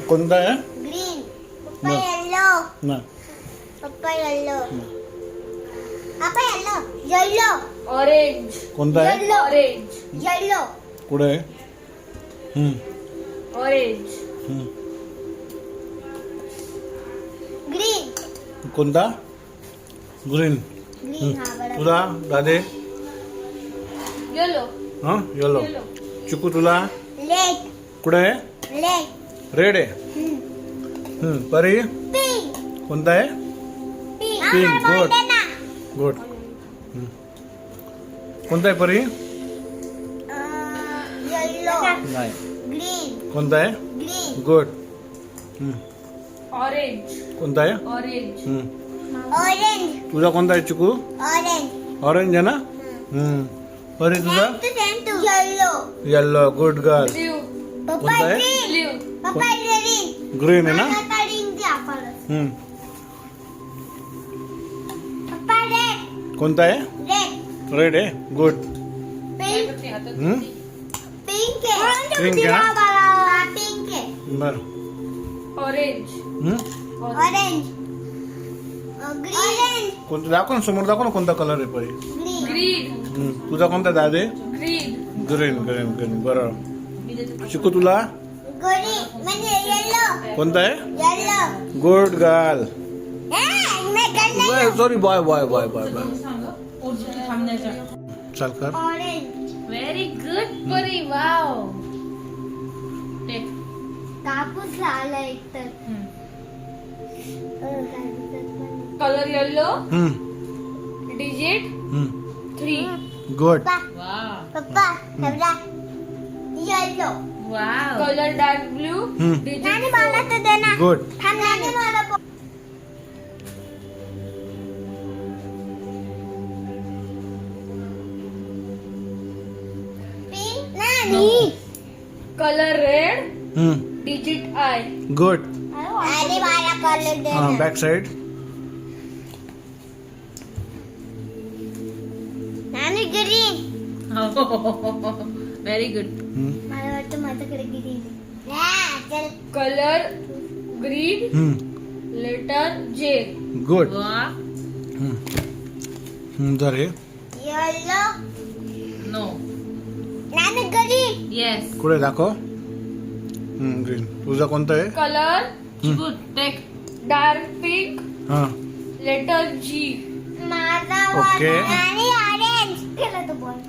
कोणता आहे? ग्रीन. पप्पा No. येलो. ना पप्पा येलो. पप्पा येलो. येलो. ऑरेंज. कोणता आहे? येलो. ऑरेंज. येलो. कुठे आहे? ऑरेंज. ग्रीन. कोणता? ग्रीन. ग्रीन हा बरोबर. तुला दादे? येलो. हा येलो. येलो. चिकू तुला? रेड. कुठे आहे? रेड. रेड आहे. परी पिंक. कोणता आहे? पिंक. Pink, good. गुड. कोणता आहे परी? येलो. नाही. ग्रीन. कोणता आहे? ग्रीन. गुड. ऑरेंज. कोणता आहे? ऑरेंज. ऑरेंज. तुझा कोणता आहे चिकू? ऑरेंज. ऑरेंज आहे ना? परी तुझा? Yellow. Yellow. Good girl. Blue. पप्पा कोणता आहे? ग्रीन. ब्ल्यू. पप्पा ग्रीन. ग्रीन आहे ना? पप्पा ग्रीन द्या परत. पप्पा रेड. कोणता आहे? रेड. रेड आहे. गुड. पिंक. पिंक आहे. पिंक है. पिंक है ना? पिंक है. बर. ऑरेंज. ऑरेंज. ग्रीन. कोणतं दाखव ना, समोर दाखव ना कोणता कलर आहे परी. ग्रीन. ग्रीन. तुझा कोणता दादे? ग्रीन. ग्रीन. ग्रीन. ग्रीन. बरोबर. चिकू तुला ग्रीन म्हणजे येलो. कोणता आहे? येलो. Good girl. मैं करना. Sorry boy boy boy boy boy. चल कर. ऑरेंज. व्हेरी गुड परी. वाव. टेक. कापूस लावला एक तर. Colour yellow. हम्म. डिजिट 3. गुड. वाव. पप्पा सबला yellow. Wow. Colour dark blue. हम्म. नानी मला तर दे ना. गुड. थांब नानी मला पण. पिंक. नानी. Colour red. Hmm. Digit I. Good. नानी मला कलर दे हाँ ना. Back side. नानी ग्रीन. Very good. मला वाटतं माझ्याकडे ग्रीन आहे. चल. Colour green. Letter J. Good. जर हे येलो. नो. नानी ग्रीन. येस. कुठे दाखव. ग्रीन. तुझा कोणता आहे? Colour hmm. Take. Dark pink. हा. Letter G. माझा ओके. आणि ऑरेंज केलं तो बॉल.